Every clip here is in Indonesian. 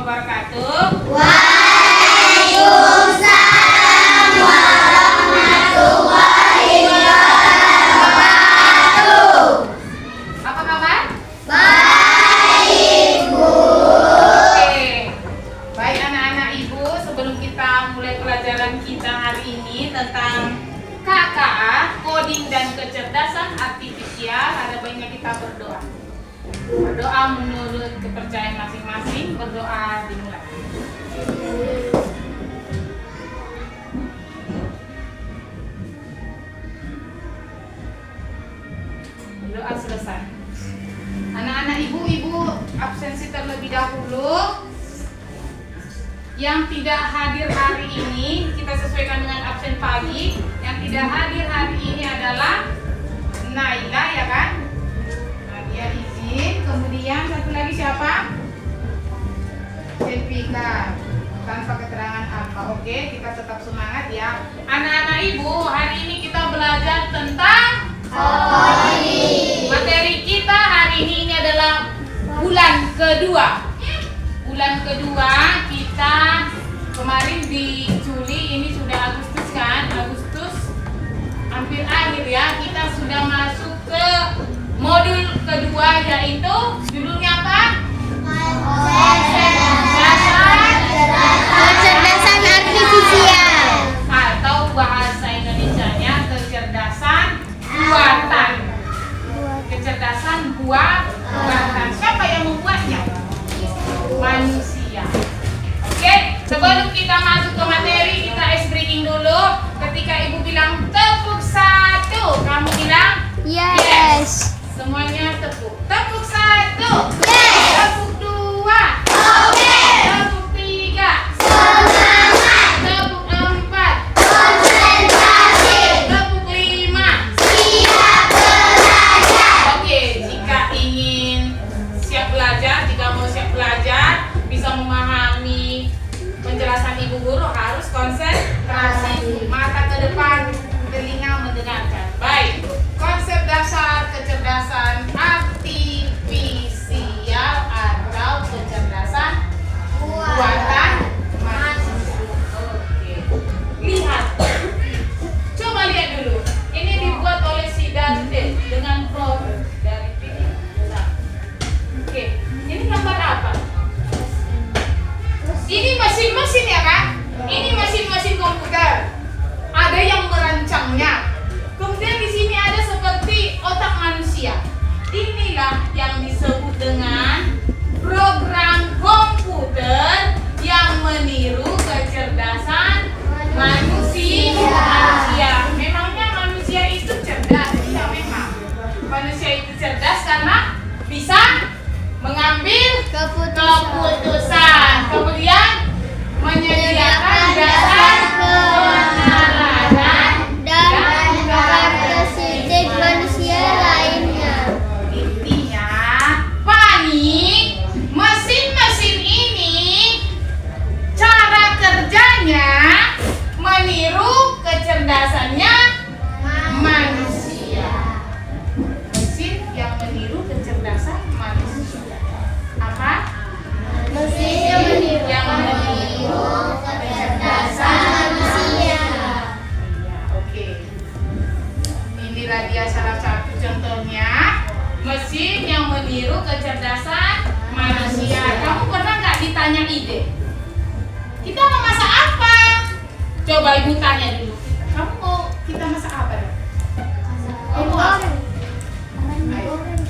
wabarakatuh. Waalaikumsalam warahmatullahi wabarakatuh. Apa kabar? Baik, Bu. Oke. Baik anak-anak Ibu, sebelum kita mulai pelajaran kita hari ini tentang KKA, coding dan kecerdasan artifisial, ada baiknya kita berdoa. Berdoa menurut kepercayaan masing-masing. Berdoa dimulai. Berdoa selesai. Anak-anak ibu absensi terlebih dahulu. Yang tidak hadir hari ini kita sesuaikan dengan absen pagi. Yang tidak hadir hari ini adalah Naila, ya kan? Nadia izin. Kemudian satu lagi siapa? Selvika, tanpa keterangan apa. Oke, kita tetap semangat ya. Anak-anak ibu, hari ini kita belajar tentang coding. Materi kita hari ini adalah bulan kedua. Bulan kedua kita kemarin di Juli, ini sudah Agustus kan? Agustus hampir akhir ya. Kita sudah masuk ke modul kedua, yaitu judulnya apa? Kecerdasan artifisial Atau bahasa Indonesianya kecerdasan buatan. Kecerdasan buatan. Siapa yang membuatnya? Manusia. Oke, sebelum kita masuk ke materi, kita ice breaking dulu. Ketika ibu bilang tepuk satu, kamu bilang Yes. semuanya tepuk. Tepuk satu. Yes. Tepuk dua. Oke. Tepuk tiga. Semangat. Tepuk empat. Konsentrasi. Tepuk lima. Siap belajar. Oke, jika ingin siap belajar, jika mau siap belajar, bisa memahami penjelasan ibu guru, harus konsentrasi, mata ke depan, telinga mendengarkan. Baik, konsep dasar kecerdasan artifisial atau kecerdasan buatan manusia. Oke, lihat, coba lihat dulu. Ini dibuat oleh si Dante dengan program dari Pixar. Oke, ini gambar apa? Ini mesin-mesin ya kan? Ini mesin-mesin komputer. Ada yang merancangnya. Kemudian di sini ada seperti otak manusia. Inilah yang disebut dengan program komputer yang meniru kecerdasan manusia. Memangnya manusia itu cerdas? Ya memang. Manusia itu cerdas karena bisa mengambil keputusan, kemudian menyediakan dasar penalaran Dan karakteristik manusia lainnya. Intinya, Pani, mesin-mesin ini cara kerjanya meniru kecerdasannya manusia. Mesin yang meniru kecerdasan manusia. Apa? Mesin yang meniru kecerdasan manusia. Ya, oke. Inilah dia salah satu contohnya mesin yang meniru kecerdasan manusia. Kamu pernah nggak ditanya ide? Kita mau masak apa? Coba ibu tanya dulu. Kamu mau kita masak apa? Dok? Kamu mau apa? Ayam goreng.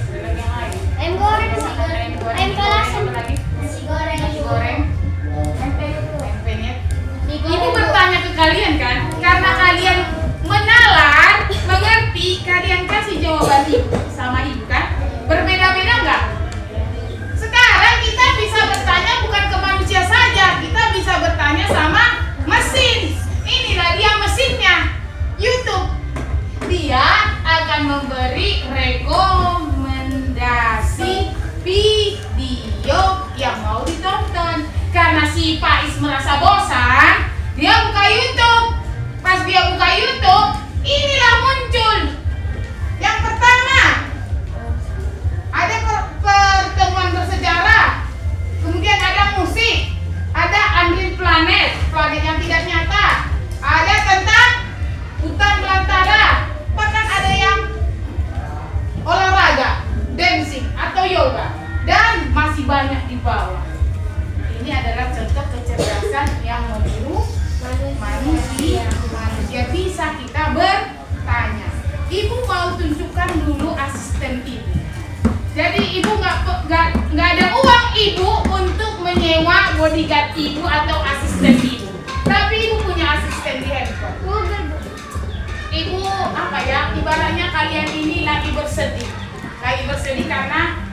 Ada lagi yang lain? Ayam goreng. Ayam goreng. Ayam kalasem. Apa lagi? Nasi goreng. Nasi goreng. Tempenya. Ini bertanya ke kalian kan? Karena kalian menalar, mengerti, kalian kasih jawaban ibu sama ibu kan? Berbeda-beda nggak? Sekarang kita bisa bertanya bukan ke manusia saja, kita bisa bertanya sama mesin. Inilah dia mesinnya. YouTube banyak di bawah. Ini adalah contoh kecerdasan yang meniru manusia. Manusia bisa kita bertanya. Ibu mau tunjukkan dulu asisten ibu. Jadi ibu nggak ada uang ibu untuk menyewa bodyguard ibu atau asisten ibu. Tapi ibu punya asisten di handphone. Ibu apa ya? Ibaratnya kalian ini lagi bersedih karena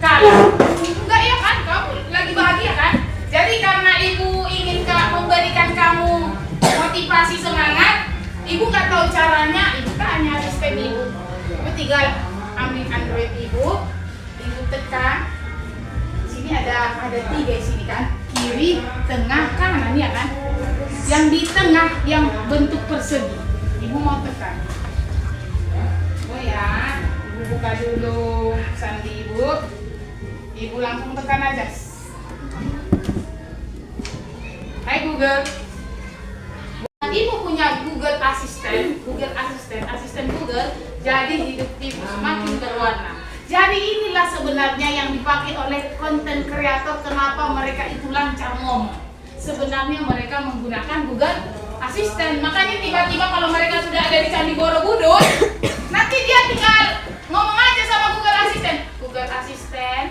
kalah. Enggak ya kan? Kamu lagi bahagia kan? Jadi karena ibu ingin memberikan kamu motivasi semangat, ibu nggak tahu caranya, ibu tanya asisten ibu. Ibu tinggal ambil Android ibu tekan. Sini ada 3 di sini kan, kiri, tengah, kanan ya kan? Yang di tengah yang bentuk persegi, ibu mau tekan. Oh ya, ibu buka dulu sandi ibu. Ibu langsung tekan aja. Hai Google. Ibu punya Google Assistant, asisten Google, jadi hidup ibu semakin berwarna. Jadi inilah sebenarnya yang dipakai oleh konten kreator, kenapa mereka itu lancar ngomong. Sebenarnya mereka menggunakan Google Assistant. Makanya tiba-tiba kalau mereka sudah ada di Candi Borobudur, nanti dia tinggal ngomong aja sama Google Assistant. Google Assistant,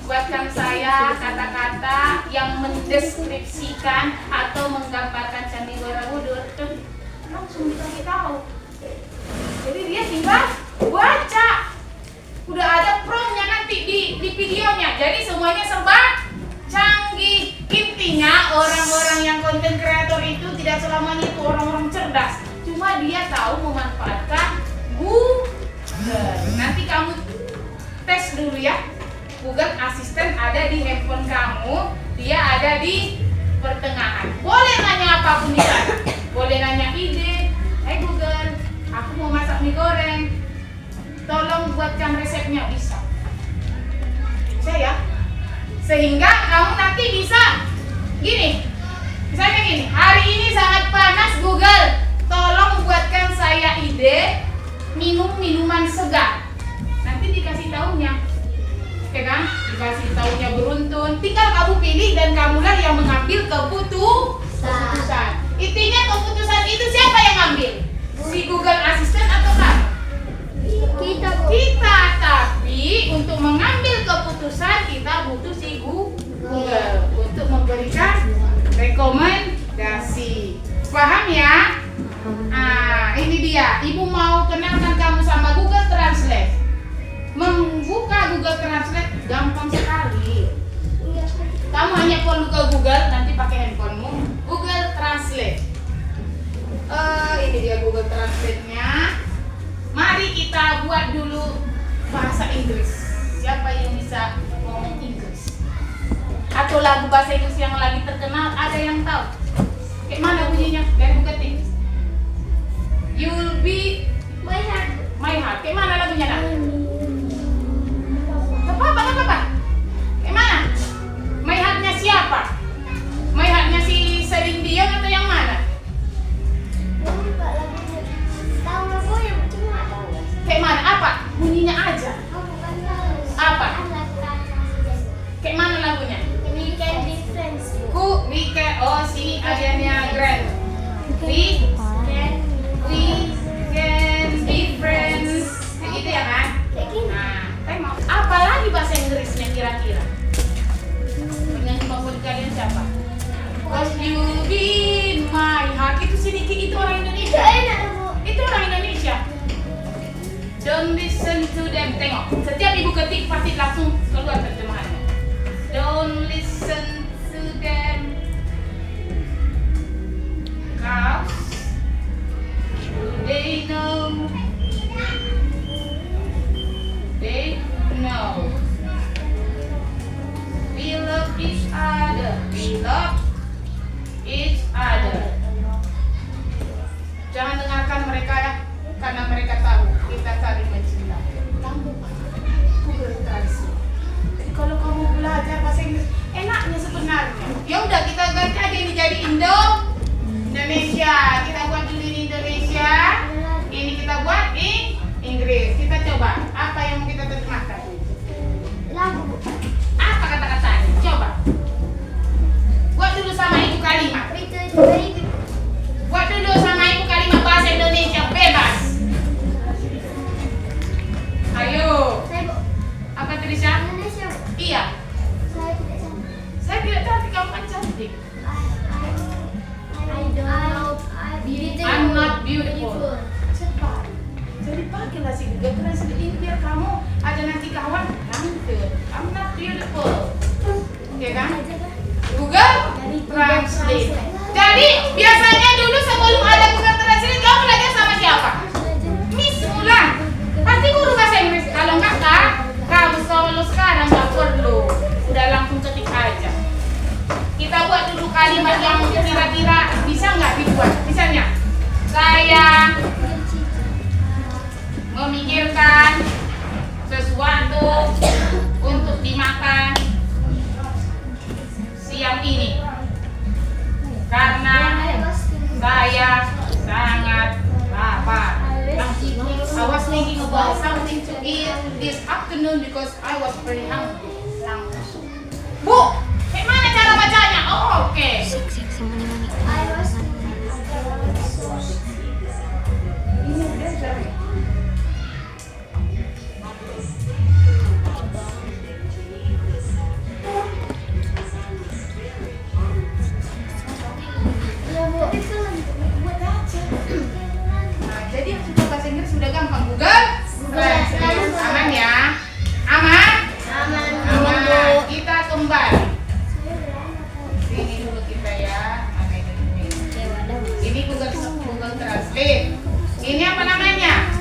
buatkan saya kata-kata yang mendeskripsikan atau menggambarkan Candi Borobudur. Langsung dikasih tahu. Jadi dia tinggal baca. Udah ada promnya nanti di videonya. Jadi semuanya serba canggih. Intinya orang-orang yang konten kreator itu tidak selamanya itu orang-orang cerdas. Cuma dia tahu memanfaatkan Google. Nanti kamu tes dulu ya. Google Assistant ada di handphone kamu, dia ada di pertengahan. Boleh nanya apapun di sana. Boleh nanya ide. Hai Google, aku mau masak mie goreng. Tolong buatkan resepnya, bisa. Bisa ya? Sehingga kamu nanti bisa gini. Misalnya gini, hari ini sangat panas Google. Tolong buatkan saya ide minum minuman segar. Nanti dikasih tahunya. Oke kan? Dikasih tahunya beruntun. Tinggal kamu pilih dan kamulah yang mengambil keputusan. Intinya keputusan itu siapa yang ambil? Si Google Assistant atau kamu? Kita, tapi untuk mengambil keputusan kita butuh si Google untuk memberikan rekomendasi. Paham ya? Ini dia. Ibu mau kenalkan kamu sama Google Translate. Membuka Google Translate gampang sekali. Kamu hanya perlu ke Google, nanti pakai handphonemu, Google Translate. Ini dia Google Translate-nya. Mari kita buat dulu bahasa Inggris. Siapa yang bisa ngomong Inggris? Atau lagu bahasa Inggris yang lagi terkenal, ada yang tahu? Kayak mana bunyinya? Dan buka ketik. You'll be my heart. Kayak mana lagunya nak? Apa? Kayak mana? My heart-nya siapa? My heart-nya si Celine Dion atau yang mana? Kayak mana? Apa? Bunyinya aja. Apa? Kayak mana lagunya? We can be friends. Oh si Ariana Grande. We can be friends. Kayak gitu ya kan? Nah, tengok. Apa lagi bahasa Inggrisnya kira-kira? Penyanyi favorit kalian siapa? Cause you be my heart. Itu si Niki, itu orang Indonesia. Itu orang Indonesia. Don't listen to them. Tengok, setiap ibu ketik pasti langsung keluar terjemahannya. Don't listen to them. Cause they know. We love each other. Jangan dengarkan mereka ya, karena mereka tahu kita saling mencintai. Google Translate. Jadi kalau kamu belajar bahasa Inggris, enaknya sebenarnya. Ya udah kita ganti aja ini jadi Indonesia. Kita buat dulu ini Indonesia. Ini kita buat Inggris. Kita coba apa yang mau kita terjemahkan. Lagu. Iya. Saya tidak cantik. Saya tidak cantik, kamu kan cantik. I don't know. I'm not beautiful. Cepat. Jadi pakailah si Google Translate ini biar kamu ada nanti kawan lanjut. I'm not beautiful. Oke kan? Google Translate. Jadi biasanya dulu sebelum ada Google Translate kamu belajar sama siapa? Miss Mulan. Pasti guru bahasa Inggris. Kalau enggak kak, kamu solo sekarang nggak perlu. Udah langsung ketik aja. Kita buat dulu kalimat yang kira-kira bisa nggak dibuat. Misalnya, saya memikirkan sesuatu untuk dimakan siang ini karena saya sangat lapar. I was thinking about something to eat this afternoon because I was very hungry. Bu, kayak mana cara bacanya? Oh, oke. Jadi yang sudah bahasa Inggris sudah gampang. Google Translate. Aman ya? Aman? Aman. Kita kembali. Sini dulu kita ya. Ini Google Translate. Ini apa namanya?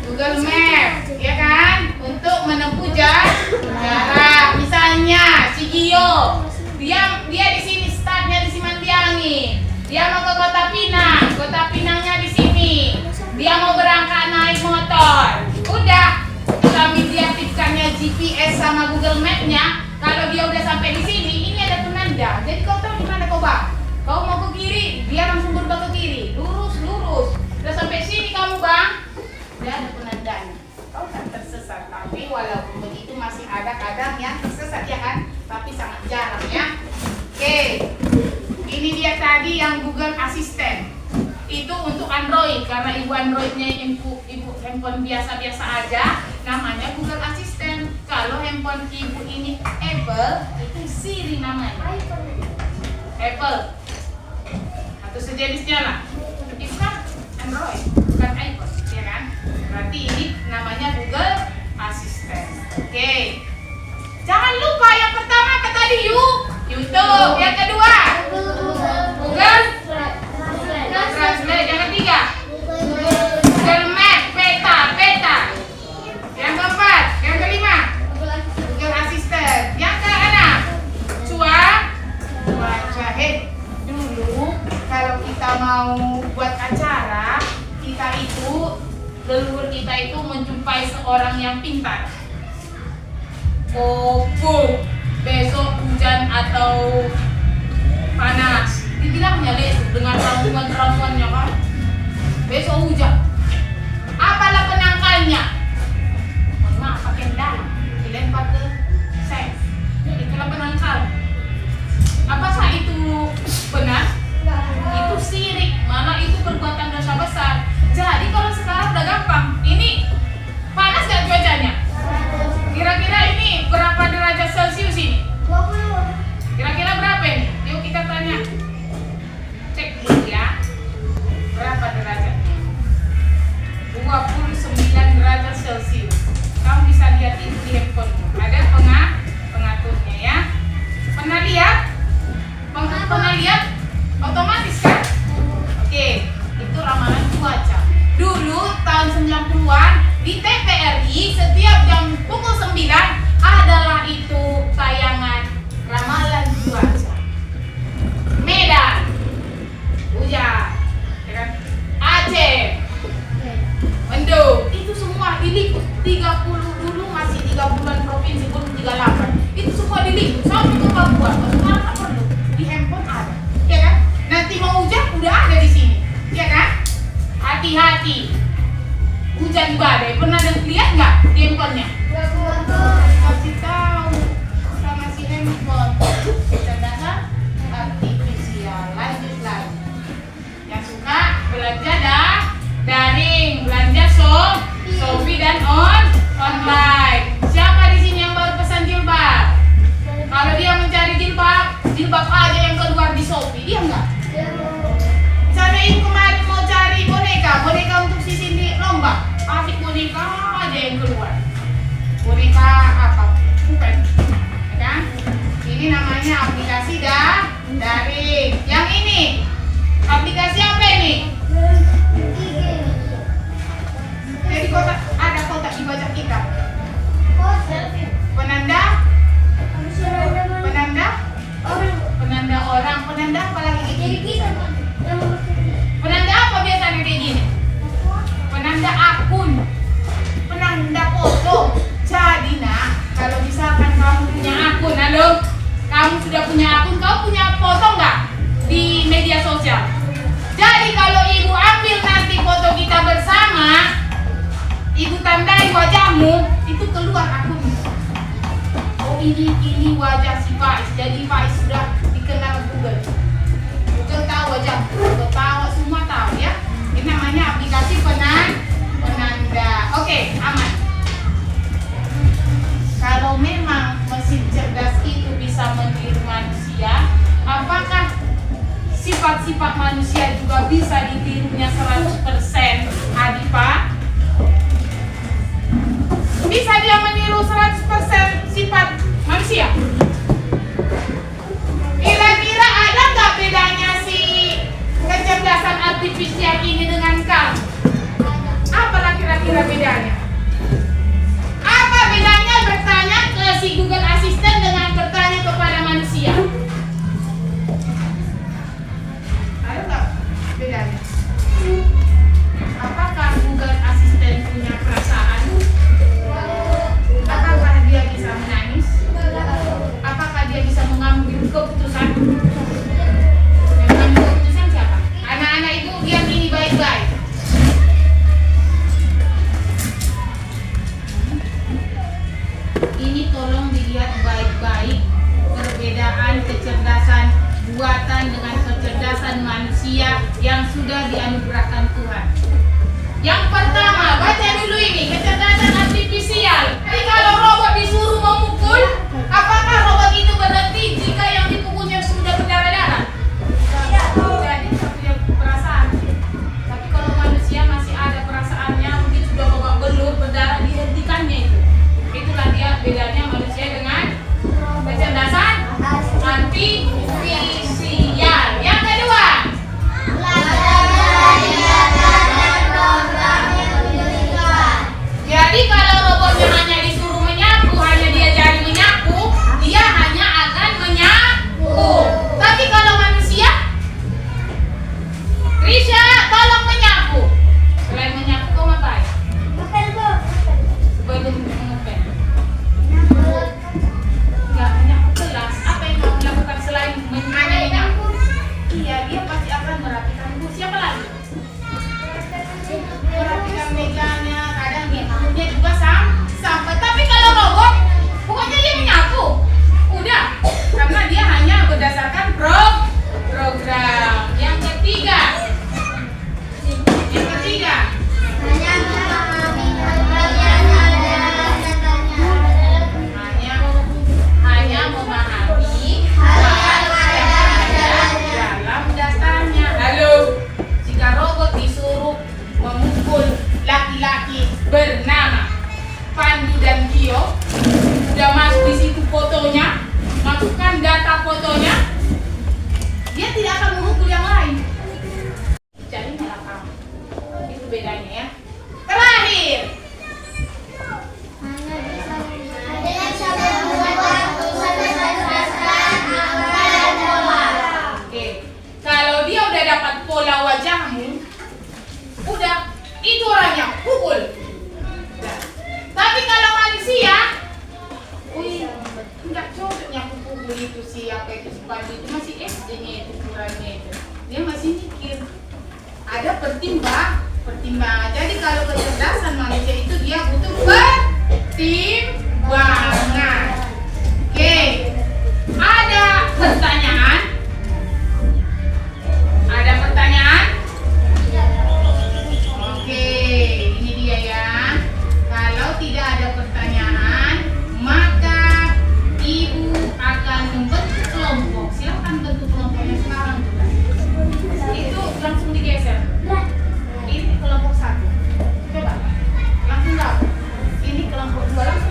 Google Map, ya kan? Untuk menempuh jarak. Misalnya si Gio, dia di sini startnya di Simantiangi. Dia mau ke Kota Pinang, Kota Pinangnya di sini. Dia mau berangkat naik motor. Udah, kami diaktifkannya GPS sama Google Map-nya. Kalau dia udah sampai di sini, ini ada penanda. Jadi kau tahu di mana kau bang? Kau mau ke kiri, dia langsung berubah ke kiri. Lurus. Udah sampai sini kamu bang. Dia ada penandanya. Kau kan tersesat. Tapi walaupun begitu masih ada kadang yang tersesat ya kan? Tapi sangat jarang ya. Oke. Ini dia tadi yang Google Assistant. Itu untuk Android karena ibu Androidnya ibu handphone biasa-biasa aja, namanya Google Assistant. Kalau handphone ibu ini Apple, itu Siri namanya. Apple atau sejenisnya lah. Itu kan Android, bukan iPhone, ya kan? Berarti ini namanya Google Assistant. Oke. Jangan lupa yang pertama apa tadi YouTube. Yang kedua Google Translate. Yang ketiga Google Map, peta. Yang keempat, yang kelima Google Assistant. Yang keenam cuaca. Dulu kalau kita mau buat acara, leluhur kita itu menjumpai seorang yang pintar. Besok hujan atau panas, dibilangnya dengan ramuan-ramuannya kan. Besok hujan, apalah penangkalnya? Mohon maaf, pakai dalam, dilempar ke seng. Itulah penangkal. Apa sah itu benar? Itu sirik, malah itu perbuatan dosa besar. Jadi kalau sekarang udah gampang. Ini panas gak cuacanya? Kira-kira ini berapa derajat Celcius ini? 20. Kira-kira berapa ini? Yuk kita tanya. Cek dulu ya. Berapa derajatnya? 29 derajat Celcius. Kamu bisa lihat di handphone. Ada pengaturnya ya. Pernah lihat? Pernah lihat? Otomatis kan? Oke, itu ramalan cuaca. Dulu tahun 90-an di TVRI setiap jam pukul 9 adalah itu tayangan ramalan cuaca. Medan hujan, ya kan? Aceh mendung, itu semua diliput. 30 dulu masih 30-an provinsi, belum 38. Itu semua diliput sampai ke Papua. Sekarang tak perlu, di handphone ada, ya kan? Nanti mau hujan udah ada di sini, ya kan? Hati-hati, hujan badai. Pernah lihat nggak di handphonenya? Kasih tahu sama si handphone. Cadangan artifisial. Lanjut lagi. Yang suka belanja daring, belanja Shopee dan online. boneka apa? Bukan. Ya kan? Ini namanya aplikasi daring. Yang ini aplikasi apa ini? Jadi kotak, ada kotak dibaca kita. Penanda orang, penanda apa lagi? Penanda apa biasanya kayak gini? Penanda akun, penanda foto. Jadi nak, kalau misalkan kamu punya akun, halo, kamu sudah punya akun, kamu punya foto nggak di media sosial? Jadi kalau ibu ambil nanti foto kita bersama, ibu tandai wajahmu, itu keluar akun. Oh ini wajah si Faiz, jadi Faiz sudah dikenal Google. Google tahu wajah, Google tahu, semua tahu ya. Ini namanya aplikasi penanda. Oke, aman. Kalau memang mesin cerdas itu bisa meniru manusia, apakah sifat-sifat manusia juga bisa ditirunya 100%, Adipa? Bisa dia meniru 100% sifat manusia? Kira-kira ada nggak bedanya si kecerdasan artifisial ini dengan kamu? Apalah kira-kira bedanya? Apa bedanya bertanya ke si Google Assistant dengan bertanya kepada manusia? Ada nggak bedanya? Apakah Google Assistant punya perasaan? Apakah dia bisa menangis? Apakah dia bisa mengambil keputusan? Mengambil keputusan siapa? Anak-anak ibu lihat ini baik-baik. Ini tolong dilihat baik-baik perbedaan kecerdasan buatan dengan kecerdasan manusia yang sudah dianugerahkan Tuhan. Yang pertama, baca dulu ini kecerdasan artifisial. Jadi kalau robot disuruh memukul, apakah robot itu berhenti jika yang dipukulnya sudah berdarah-darah? Tidak. Jadi tidak punya perasaan. Tapi kalau manusia masih ada perasaannya, mungkin sudah babak belur berdarah, dihentikannya itu. Itulah dia bedanya manusia dengan kecerdasan artifisial. Yang kedua, jadi kalau robotnya hanya disuruh menyapu, hanya dia jari menyapu, dia hanya akan menyapu. Tapi kalau manusia, Risha, tolong menyapu. Selain menyapu, kau ngapain? Belum mengepel. Enggak menyapu kelas. Apa yang kamu lakukan selain menyapu? Iya, dia pasti akan merapikan buku. Siapa lagi? Merapikan mejanya, kadang dia juga sampai. Tapi kalau robot, pokoknya dia menyapu. Udah, karena dia hanya berdasarkan program. Yang ketiga, hanya memahami dalam dasarnya. Halo, jika robot disuruh memukul laki-laki bernama Pandu dan Tio, sudah masuk di situ fotonya, masukkan data fotonya, dia tidak akan memukul yang lain. Jadi malah kamu. Itu bedanya ya. Terakhir, oke, kalau dia udah dapat pola wajahmu, udah itu orangnya pukul. Udah. Tapi kalau manusia, enggak cocoknya pukul itu siapa itu si Pandu itu masih SD-nya itu ukurannya itu. Dia masih mikir. Ada pertimbangan. Jadi kalau kecerdasan manusia itu dia butuh pertimbangan. Oke. Ada pertanyaan? Ada pertanyaan? Oke, ini dia ya. Kalau tidak ada pertanyaan, maka ibu akan membentuk kelompok. Silakan bentuk kelompoknya sekarang. Itu langsung digeser. Ini kelompok 1. Coba langsung jawab. Ini kelompok 2 langsung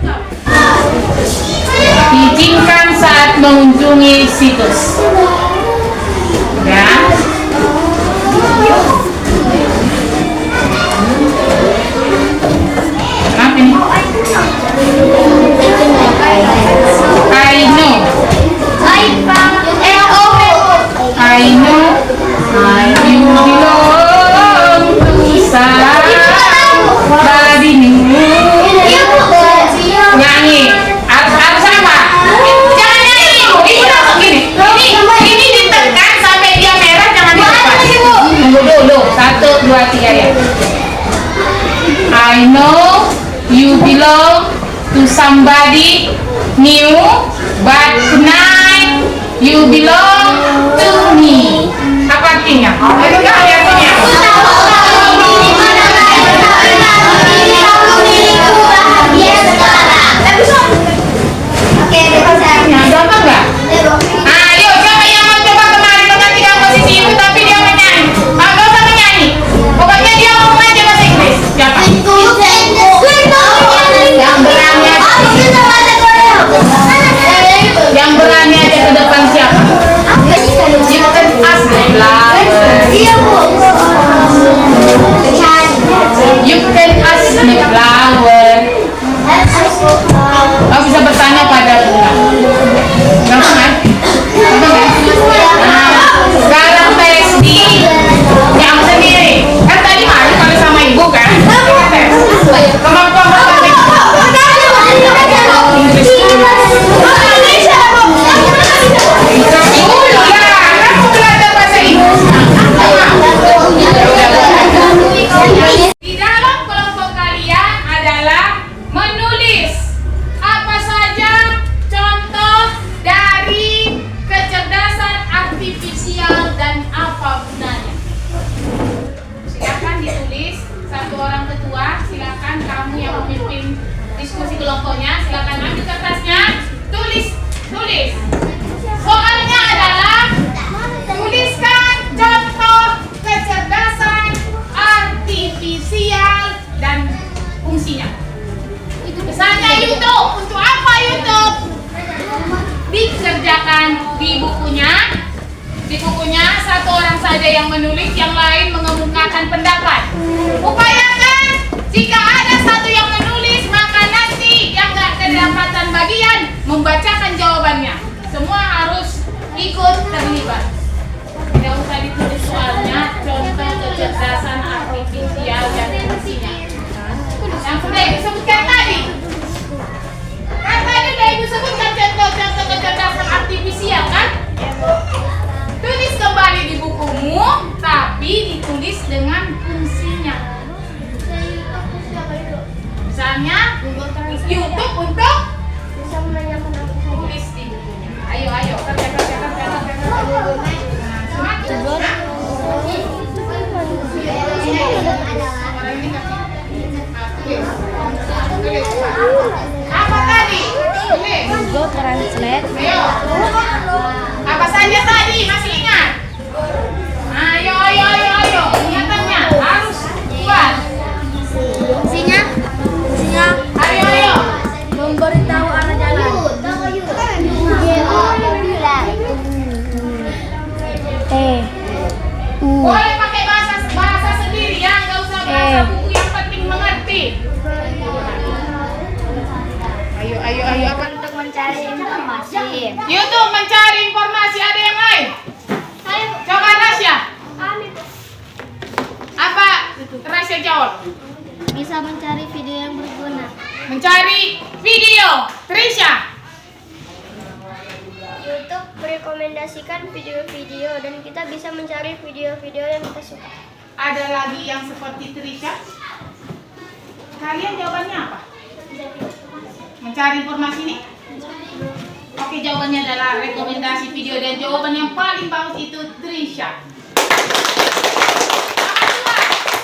Izinkan saat mengunjungi situs. Ya. Kenapa ini? I know. I know. You belong to somebody new. Nyanyi. Harus sama. Jangan nyanyi. Ibu langsung gini. Ini ditekan sampai dia merah, jangan dilepas. Tunggu dulu. 1, 2, 3 ya. I know you belong to somebody new, but tonight you belong to me. Apa artinya? Ayo kak, artinya. Gampang nggak? Ayo, siapa yang mau coba kemarin dengan 3 posisi ibu tapi dia menyanyi? Nggak usah menyanyi. Pokoknya dia ngomong aja bahasa Inggris. Siapa? Yang berani aja ke depan siapa? You can ask the flower. You can ask the flower. Kau bisa bertanya pada bunga. Gampang kan? Sekarang tes di yang sendiri. Kan tadi malu kalau sama ibu kan? Tes. Kemampuan bertanya. Inggris. Di dalam kelompok kalian adalah menulis apa saja contoh dari kecerdasan artifisial dan apa gunanya. Silakan ditulis, satu orang ketua, silakan kamu yang memimpin diskusi kelompoknya, silakan ambil kertasnya, tulis. Soalnya adalah tuliskan contoh kecerdasan artifisial dan fungsinya. Misalnya YouTube, untuk apa YouTube? Dikerjakan di bukunya. Di bukunya satu orang saja yang menulis, yang lain mengemukakan pendapat. Upayakan jika ada satu yang menulis, maka nanti yang nggak kedapatan bagian membacakan jawabannya. Semua harus ikut terlibat. Tidak usah ditulis soalnya, contoh kecerdasan artifisial dan fungsinya. Yang sudah ibu sebutkan tadi. Kan tadi udah ibu sebutkan contoh kecerdasan artifisial kan? Tulis kembali di bukumu, tapi ditulis dengan fungsinya. Misalnya, YouTube untuk tulis di bukunya. Ayo, kerja. Apa tadi? Google Translate. Ayo. Apa saja tadi? Masih ingat? Ayo. Ingatannya harus kuat. Fungsinya Ayo. memberitahu arah jalan. Boleh pakai bahasa sendiri ya, nggak usah bahasa buku, yang penting mengerti. Ayo. Apa? Untuk mencari informasi. YouTube mencari informasi, ada yang lain? Coba Rasya. Apa Rasya jawab? Bisa mencari video yang berguna. Mencari video. Trisha. YouTube merekomendasikan video-video dan kita bisa mencari video-video yang kita suka. Ada lagi yang seperti Trisha? Kalian jawabannya apa? Mencari informasi nih? Oke, jawabannya adalah rekomendasi video, dan jawaban yang paling bagus itu Trisha. Nomor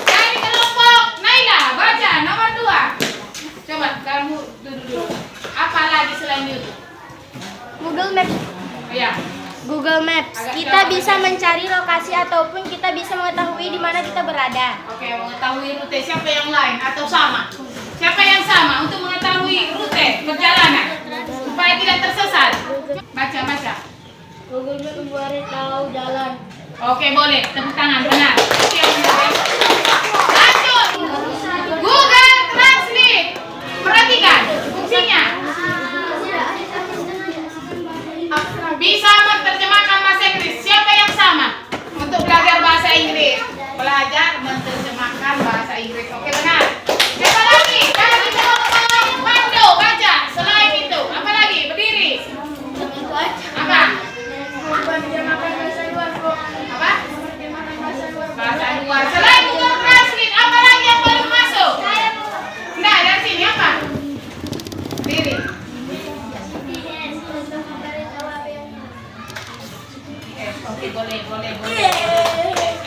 2 dari kelompok Naila, baca nomor 2. Coba kamu duduk. Apa lagi selain YouTube? Google Maps. Ya. Google Maps. Kita bisa mencari lokasi ataupun kita bisa mengetahui di mana kita berada. Oke, mengetahui rute. Siapa yang lain atau sama? Siapa yang sama untuk mengetahui rute? Google Map memberitahu jalan. Oke, boleh. Tepuk tangan, benar. Itu yang benar ya. Lanjut. Google Translate. Perhatikan fungsinya. Bisa menerjemahkan bahasa Inggris. Siapa yang sama untuk belajar bahasa Inggris? Belajar menerjemahkan bahasa Inggris. Oke, benar. Siapa lagi? Kalau kita ngomong Pando, baca. Selain itu, apa lagi? Berdiri. Apa? Menerjemahkan bahasa luar, Bu. Apa? Menerjemahkan bahasa luar. Bahasa luar. Selain Google Translate, apa lagi yang belum masuk? Nah, dari sini apa? Berdiri. Oke, boleh.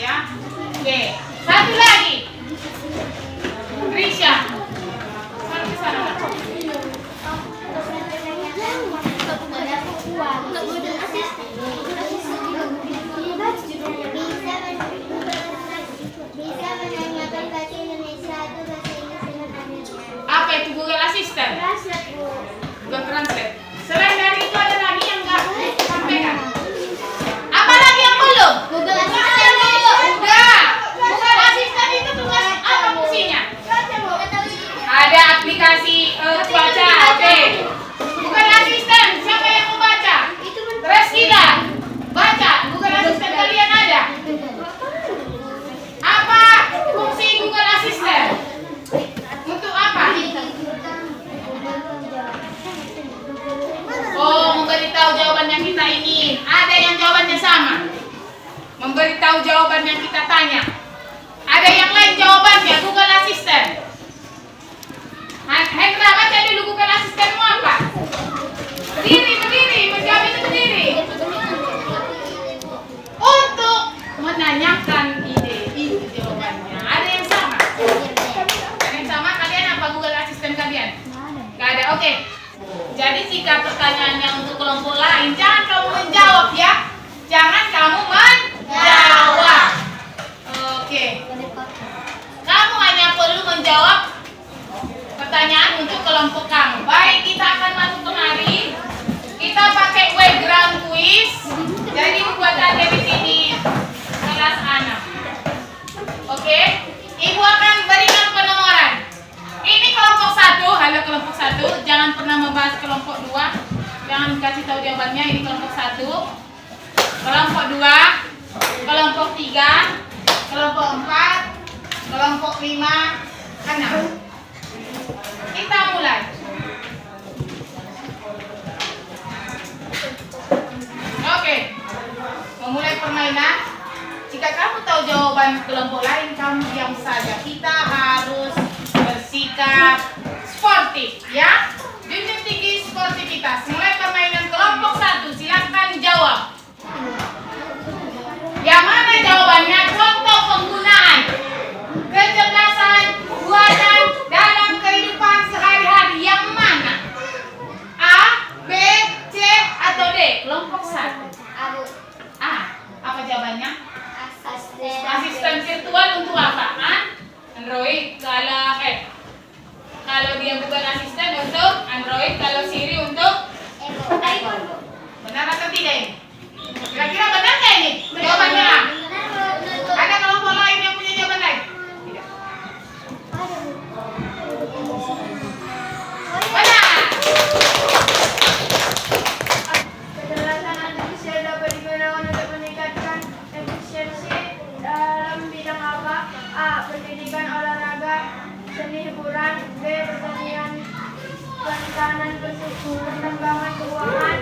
Ya. Oke. Satu lagi. Trisha. Mana ke sana? Apa itu Google Assistant? Google Translate. Selain dari itu ada lagi yang enggak sampaikan. Apa lagi yang belum? Google Assistant, Bu. Enggak. Google Assistant itu tugas apa fungsinya? Ada aplikasi baca. Oke. Google Assistant, siapa yang mau baca? Terus kita baca. Google Assistant kalian ada? Apa fungsi Google Assistant? Untuk apa? Oh, memberitahu jawaban yang kita ingin. Ada yang jawabannya sama. Memberitahu jawaban yang kita tanya. Ada yang lain jawabannya Google Assistant. Hendra, baca dulu Google Assistant mau apa? Berdiri. Menjawab itu berdiri. Untuk menanyakan ide. Itu jawabannya. Ada yang sama? Ada yang sama? Kalian apa Google Assistant kalian? Gak ada, oke. Jadi jika pertanyaannya untuk kelompok lain, jangan kamu menjawab ya. Jangan kamu menjawab. Oke. Kamu hanya perlu menjawab pertanyaan untuk kelompok kamu. Baik, kita akan masuk kemari. Kita pakai background quiz. Jadi buat aja di sini kelas 6. Oke. Ibu akan berikan penomoran. Ini kelompok 1, halo kelompok 1. Jangan pernah membahas kelompok 2. Jangan kasih tahu jawabannya. Ini kelompok 1. Kelompok 2, kelompok 3, kelompok 4, kelompok 5, 6. Kita mulai. Oke. Memulai permainan. Jika kamu tahu jawaban kelompok lain, kamu diam saja. Kita harus bersikap sportif, ya. Junjung tinggi sportivitas. Mulai permainan kelompok 1. Silakan jawab. Yang mana jawabannya? Contoh penggunaan kecerdasan buatan dalam kehidupan sehari-hari. Yang mana? A, B, C, atau D? Kelompok 1. A. Apa jawabannya? Asisten virtual untuk apa? Android. Kalau dia bukan asisten untuk Android, kalau Siri untuk iPhone. Benar atau tidak ini? Kira-kira benar nggak ini? Jawabannya A. Ada kelompok lain yang punya jawaban lain? Tidak. Benar. Kecerdasan artifisial dapat digunakan untuk meningkatkan efisiensi dalam bidang apa? A. Pendidikan, olahraga, seni hiburan. B. Pertanian, pertahanan, pertambangan, keuangan.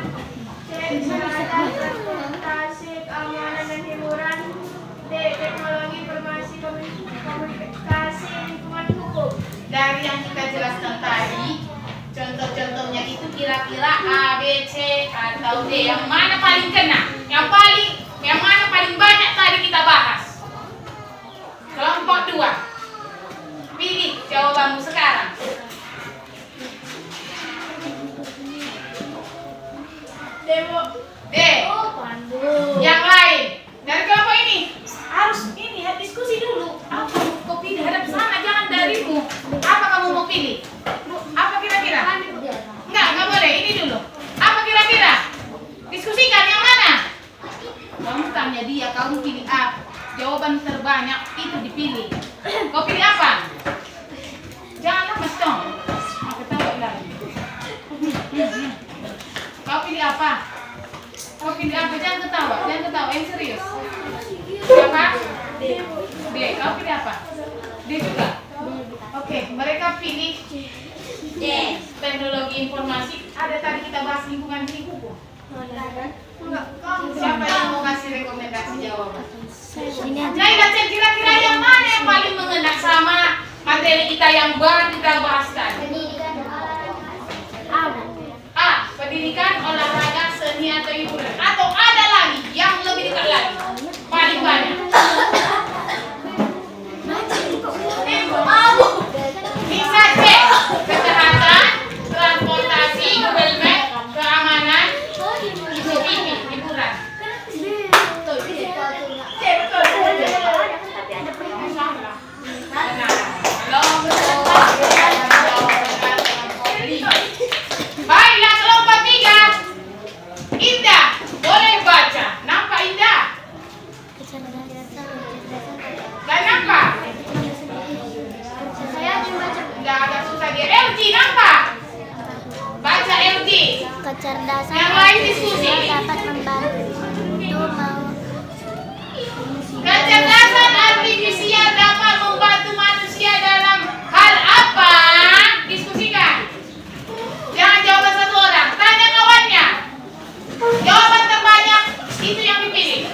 C. Kesehatan, transportasi, keamanan dan hiburan. D. Teknologi, informasi, komunikasi, lingkungan, hukum. Dari yang kita jelaskan tadi, contoh-contohnya itu kira-kira A, B, C, atau D. Yang mana paling kena? Yang mana paling banyak tadi kita bahas? Kelompok 2. Pilih jawabanmu sekarang. D. Yang lain. Dari kelompok ini harus diskusi dulu. Apa kau pilih? Hadap sana, jangan darimu. Apa kamu mau pilih? Apa kira-kira? Enggak boleh. Ini dulu. Apa kira-kira? Diskusikan yang mana? pilih apa? Jangan ketawa, yang serius. Siapa? D. Kau pilih apa? D juga. Oke, mereka pilih D. Teknologi informasi. Ada tadi kita bahas lingkungan di buku. Siapa yang mau kasih rekomendasi jawaban? Nah, kira-kira yang mana yang paling mengena sama materi kita yang baru kita bahas tadi? A. Pendidikan, olahraga, seni atau hiburan. Atau ada lagi yang lebih dekat lagi? Paling banyak. Bisa cek kesehatan, transportasi, Google Map, keamanan, TV, hiburan. Baiklah, kelompok 3. Indah, boleh baca. Nampak Indah? Gak nampak? Enggak, agak susah dia. LG nampak? Baca LG. Kecerdasan Yang lain diskusi. dapat membantu Kecerdasan artifisial dapat membantu manusia dalam hal apa? Diskusikan. Jangan jawaban satu orang. Tanya kawannya. Jawaban terbanyak itu yang dipilih.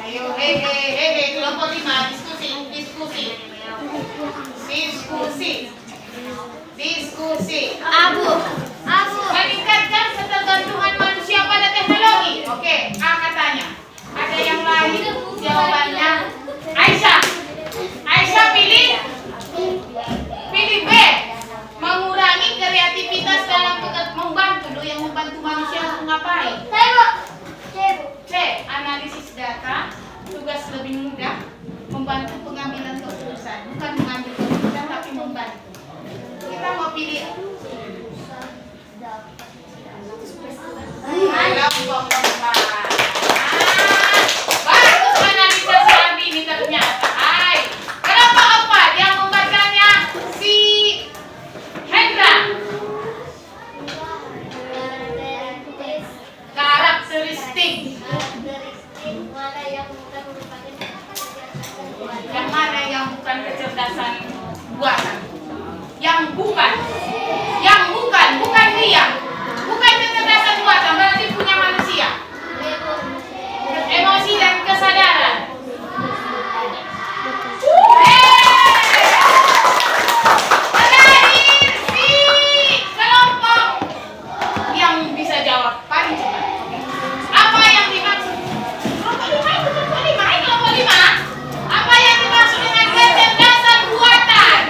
Ayo, kelompok 5, diskusi. Abu. Meningkatkan ketergantungan manusia pada teknologi. Oke, A katanya. Ada yang lain jawabannya? Aisyah pilih B. Mengurangi kreativitas dalam membantu. Yang membantu manusia untuk ngapain? C. Analisis data. Tugas lebih mudah. Membantu pengambilan keputusan. Bukan mengambil keputusan tapi membantu. Kita mau pilih kelompok 4. Bagus analisa Sandi ini ternyata. Kelompok 4 yang membacanya si Hendra. Karakteristik. Yang mana yang bukan kecerdasan buatan? Yang bukan dia. Bukan kecerdasan buatan, berarti punya manusia. Emosi dan kesadaran. Terakhir si kelompok yang bisa jawab paling cepat. Apa yang dimaksud? Kelompok 5 itu kelompok 5. Kelompok 5. Apa yang dimaksud dengan kecerdasan buatan?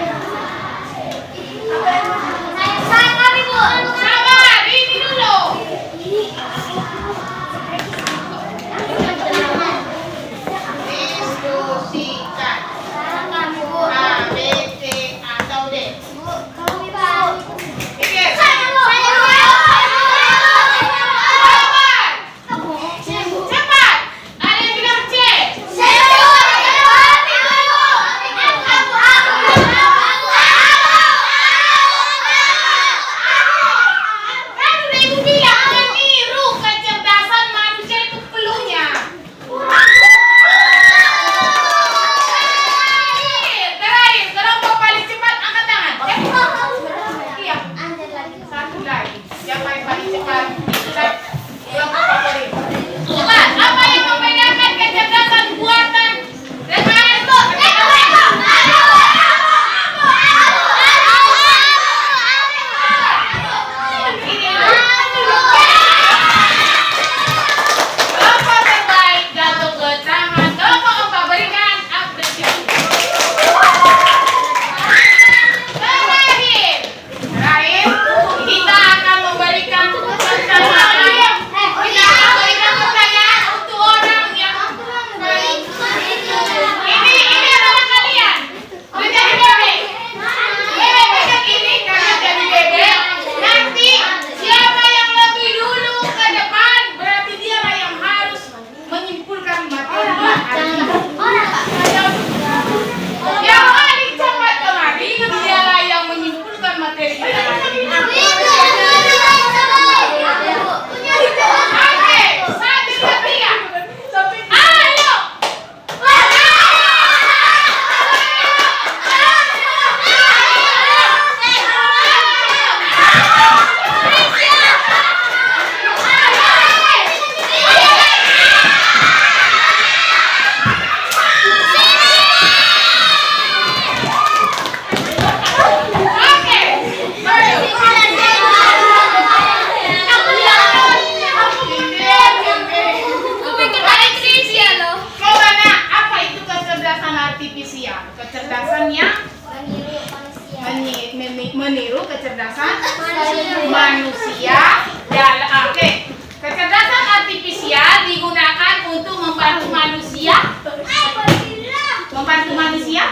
kecerdasan manusia. Oke. Kecerdasan artifisial digunakan untuk membantu manusia. Membantu manusia.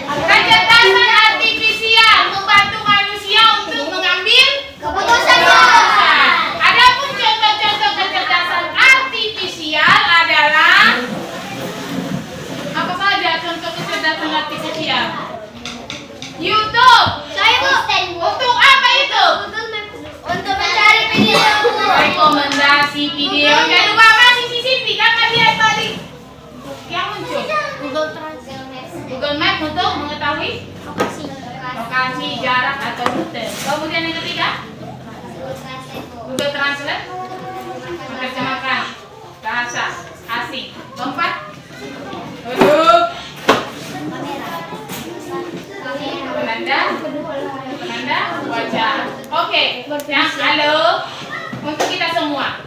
Kecerdasan artifisial membantu manusia untuk mengambil Keputusan. Adapun contoh-contoh kecerdasan artifisial adalah apa saja contoh kecerdasan artifisial? YouTube. Saya Bu. Untuk apa itu? Untuk mencari video. Rekomendasi video. Jangan lupa apa Sisi kan tadi tadi yang muncul. Google Translate. Google Map untuk mengetahui Lokasi. lokasi, jarak atau rute. Kemudian yang ketiga, Google Translate menerjemahkan bahasa asing. Keempat, duduk penanda wajah. Oke, yang halo untuk kita semua.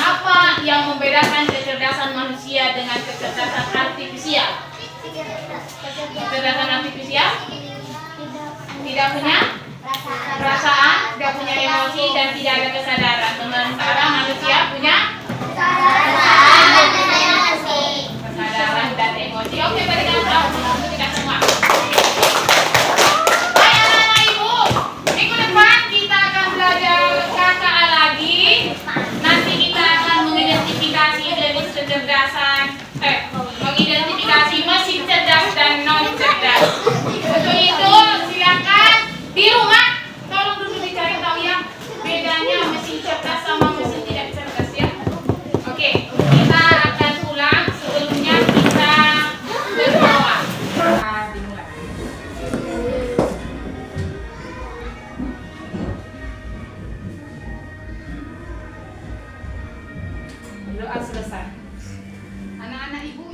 Apa yang membedakan kecerdasan manusia dengan kecerdasan artifisial? Kecerdasan artifisial tidak punya perasaan, tidak punya emosi, dan tidak ada kesadaran. Sementara manusia punya kesadaran dan emosi. Oke, berikan aplaus untuk kita semua. Baik anak-anak ibu, minggu depan kita akan belajar KKA lagi. Nanti kita akan mengidentifikasi jenis kecerdasan, mengidentifikasi mesin cerdas dan non cerdas. Untuk itu silakan di rumah tolong dulu dicari tahu ya bedanya mesin cerdas sama mesin tidak cerdas ya. Oke, kita akan pulang sebelumnya kita berdoa. Dimulai. Doa selesai. Anak-anak ibu